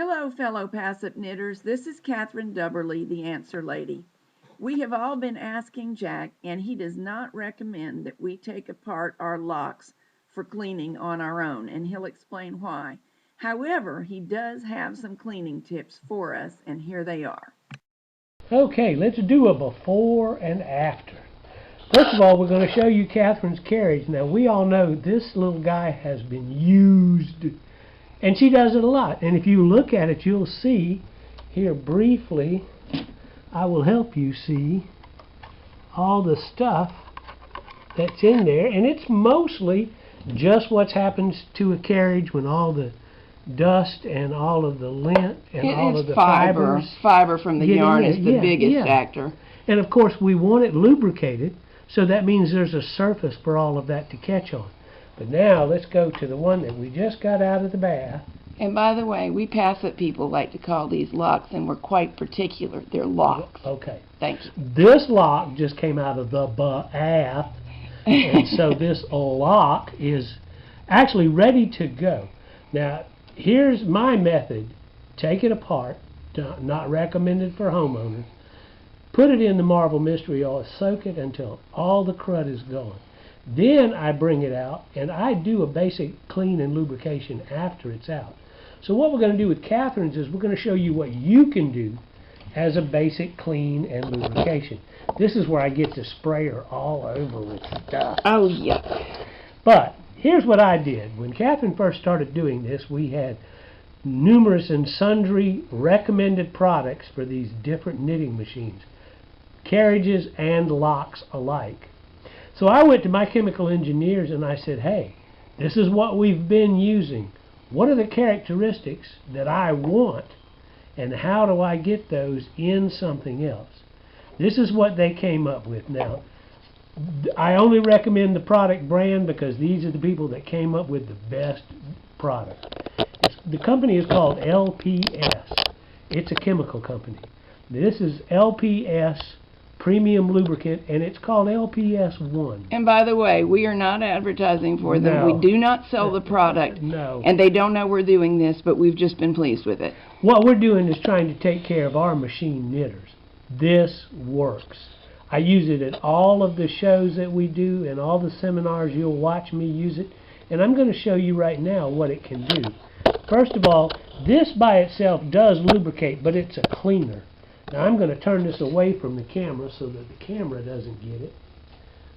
Hello, fellow Passap knitters. This is Catherine Dubberly, the Answer Lady. We have all been asking Jack, and he does not recommend that we take apart our locks for cleaning on our own, and he'll explain why. However, he does have some cleaning tips for us, and here they are. Okay, let's do a before and after. First of all, we're going to show you Catherine's carriage. Now, we all know this little guy has been used, and she does it a lot. And if you look at it, you'll see here briefly, I will help you see all the stuff that's in there. And it's mostly just what happens to a carriage when all the dust and all of the lint and all of the fibers. Fiber from the yarn is the biggest factor. And of course, we want it lubricated, so that means there's a surface for all of that to catch on. But now let's go to the one that we just got out of the bath. And by the way, we Passap people like to call these locks, and we're quite particular. They're locks. Okay. Thank you. This lock just came out of the bath, and so this lock is actually ready to go. Now, here's my method. Take it apart, not recommended for homeowners. Put it in the marble mystery oil, soak it until all the crud is gone. Then I bring it out, and I do a basic clean and lubrication after it's out. So what we're going to do with Catherine's is we're going to show you what you can do as a basic clean and lubrication. This is where I get to spray her all over with stuff. Oh, yeah. But here's what I did. When Catherine first started doing this, we had numerous and sundry recommended products for these different knitting machines, carriages and locks alike. So I went to my chemical engineers and I said, hey, this is what we've been using. What are the characteristics that I want, and how do I get those in something else? This is what they came up with. Now, I only recommend the product brand because these are the people that came up with the best product. The company is called LPS. It's a chemical company. This is LPS Premium Lubricant, and it's called LPS 1. And by the way, we are not advertising for them. No. We do not sell the product. No. And they don't know we're doing this, but we've just been pleased with it. What we're doing is trying to take care of our machine knitters. This works. I use it at all of the shows that we do and all the seminars. You'll watch me use it. And I'm going to show you right now what it can do. First of all, this by itself does lubricate, but it's a cleaner. Now I'm going to turn this away from the camera so that the camera doesn't get it.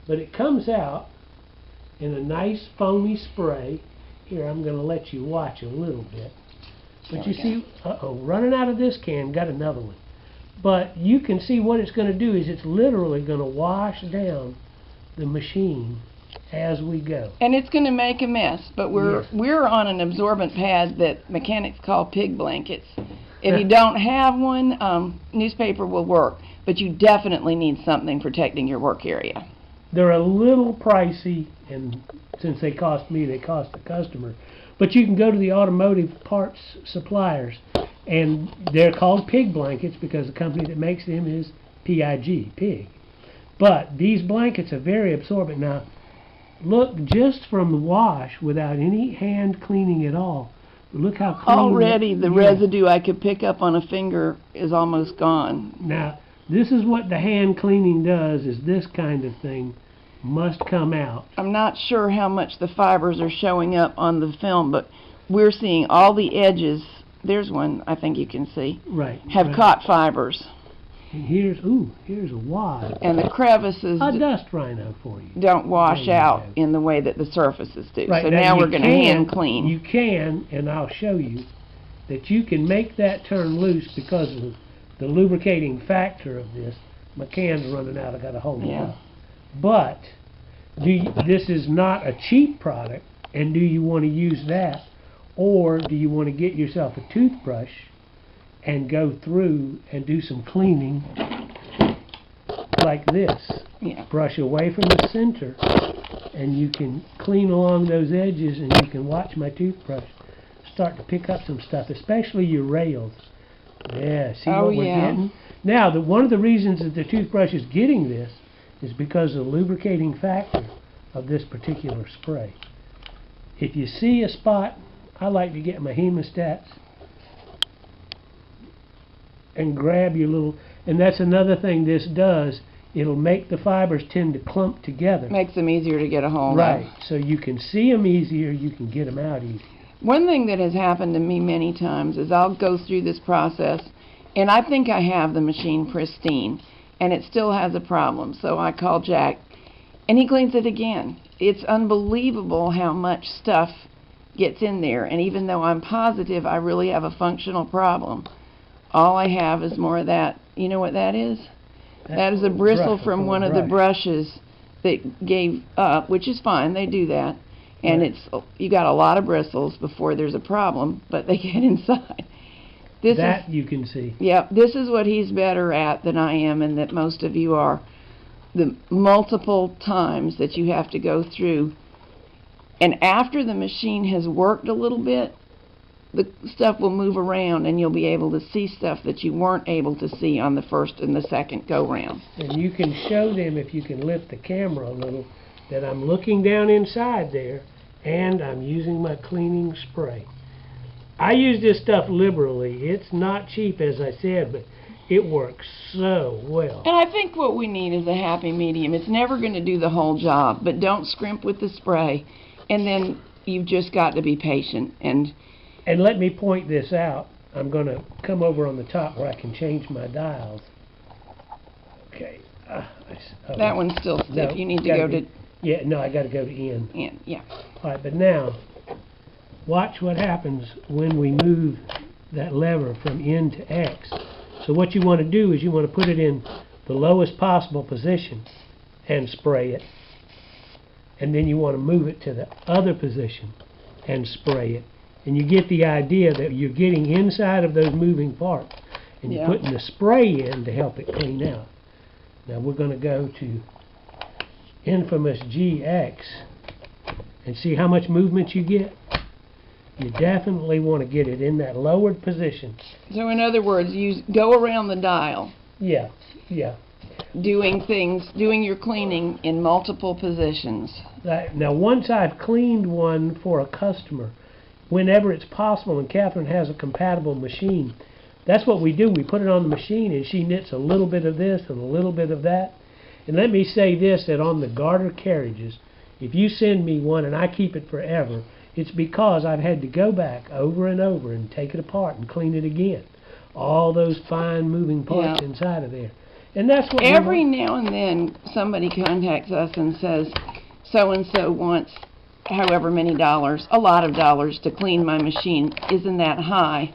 But it comes out in a nice foamy spray. Here, I'm going to let you watch a little bit. But you see, running out of this can, got another one. But you can see what it's going to do is it's literally going to wash down the machine as we go. And it's going to make a mess, but we're on an absorbent pad that mechanics call pig blankets. If you don't have one, newspaper will work, but you definitely need something protecting your work area. They're a little pricey, and since they cost me, they cost the customer. But you can go to the automotive parts suppliers, and they're called pig blankets because the company that makes them is PIG, pig. But these blankets are very absorbent. Now, look, just from the wash, without any hand cleaning at all, look how clean. Already the residue I could pick up on a finger is almost gone. Now, this is what the hand cleaning does, is this kind of thing must come out. I'm not sure how much the fibers are showing up on the film, but we're seeing all the edges. There's one I think you can see. Right. Have caught fibers. And here's a wad. And the crevices A dust rhino for you. don't wash out in the way that the surfaces do. Right, so now we're going to hand clean. You can, and I'll show you, that you can make that turn loose because of the lubricating factor of this. My can's running out. I got to hold it up. But this is not a cheap product, and do you want to use that, or do you want to get yourself a toothbrush and go through and do some cleaning like this? Brush away from the center, and you can clean along those edges, and you can watch my toothbrush start to pick up some stuff, especially your rails. Yeah, see what we're getting? Now, one of the reasons that the toothbrush is getting this is because of the lubricating factor of this particular spray. If you see a spot, I like to get my hemostats and grab your little, and that's another thing this does. It'll make the fibers tend to clump together. Makes them easier to get a hold of. Right, so you can see them easier, you can get them out easier. One thing that has happened to me many times is I'll go through this process, and I think I have the machine pristine, and it still has a problem. So I call Jack, and he cleans it again. It's unbelievable how much stuff gets in there, and even though I'm positive I really have a functional problem, all I have is more of that. You know what that is? That is a bristle from one of the brushes that gave up, which is fine, they do that. And Right. you got a lot of bristles before there's a problem, but they get inside. You can see. Yeah, this is what he's better at than I am, and that most of you are. The multiple times that you have to go through. And after the machine has worked a little bit, the stuff will move around and you'll be able to see stuff that you weren't able to see on the first and the second go-round. And you can show them, if you can lift the camera a little, that I'm looking down inside there and I'm using my cleaning spray. I use this stuff liberally. It's not cheap, as I said, but it works so well. And I think what we need is a happy medium. It's never going to do the whole job, but don't scrimp with the spray. And then you've just got to be patient. And let me point this out. I'm going to come over on the top where I can change my dials. Okay. that one's still stiff. No, You need to go to Yeah, no, I got to go to in. in. Yeah. All right, but now, watch what happens when we move that lever from in to X. So what you want to do is you want to put it in the lowest possible position and spray it. And then you want to move it to the other position and spray it. And you get the idea that you're getting inside of those moving parts. And you're putting the spray in to help it clean out. Now we're going to go to infamous GX and see how much movement you get. You definitely want to get it in that lowered position. So in other words, you go around the dial. Yeah. Doing your cleaning in multiple positions. Now once I've cleaned one for a customer, whenever it's possible, and Catherine has a compatible machine, that's what we do. We put it on the machine and she knits a little bit of this and a little bit of that. And let me say this, that on the garter carriages, if you send me one and I keep it forever, it's because I've had to go back over and over and take it apart and clean it again. All those fine moving parts inside of there. And that's what every now and then somebody contacts us and says, so-and-so wants however many dollars, a lot of dollars, to clean my machine. Isn't that high?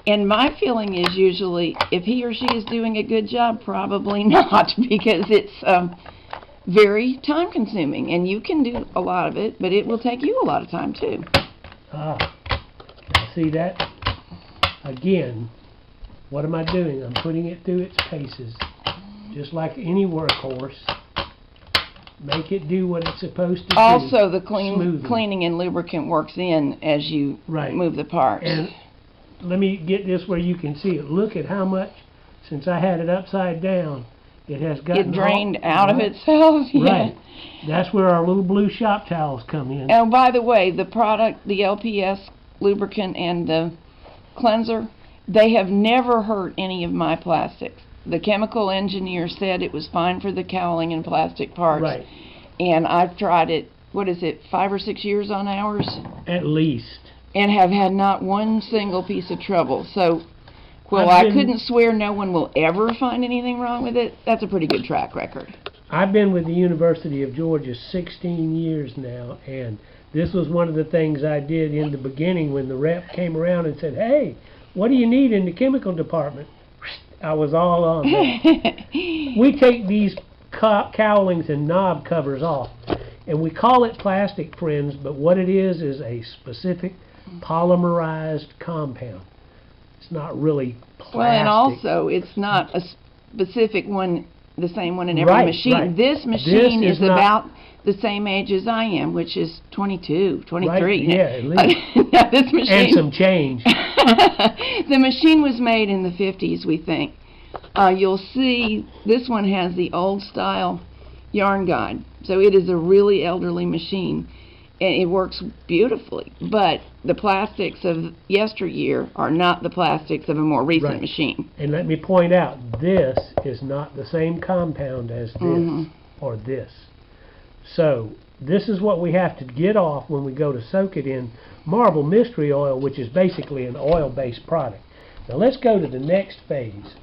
And my feeling is usually, if he or she is doing a good job, probably not, because it's very time-consuming, and you can do a lot of it, but it will take you a lot of time, too. See that? Again, what am I doing? I'm putting it through its paces, just like any workhorse. Make it do what it's supposed to do. Also, the cleaning and lubricant works in as you move the parts. And let me get this where you can see it. Look at how much, since I had it upside down, it has gotten it drained out of itself. Right. That's where our little blue shop towels come in. And by the way, the product, the LPS lubricant and the cleanser, they have never hurt any of my plastics. The chemical engineer said it was fine for the cowling and plastic parts. Right. And I've tried it, 5 or 6 years on ours? At least. And have had not one single piece of trouble. So, I couldn't swear no one will ever find anything wrong with it. That's a pretty good track record. I've been with the University of Georgia 16 years now, and this was one of the things I did in the beginning when the rep came around and said, hey, what do you need in the chemical department? I was all on that. We take these cowlings and knob covers off, and we call it plastic, friends, but what it is a specific polymerized compound. It's not really plastic. Well, and also, it's not a specific one, the same one in every machine. Right. This machine is about the same age as I am, which is 22, 23. Right, yeah, at least. This machine, and some change. The machine was made in the 50s, we think. You'll see this one has the old style yarn guide, so it is a really elderly machine. and it works beautifully. But the plastics of yesteryear are not the plastics of a more recent Right. machine. And let me point out, this is not the same compound as this or this. So this is what we have to get off when we go to soak it in marble mystery oil, which is basically an oil-based product. Now let's go to the next phase.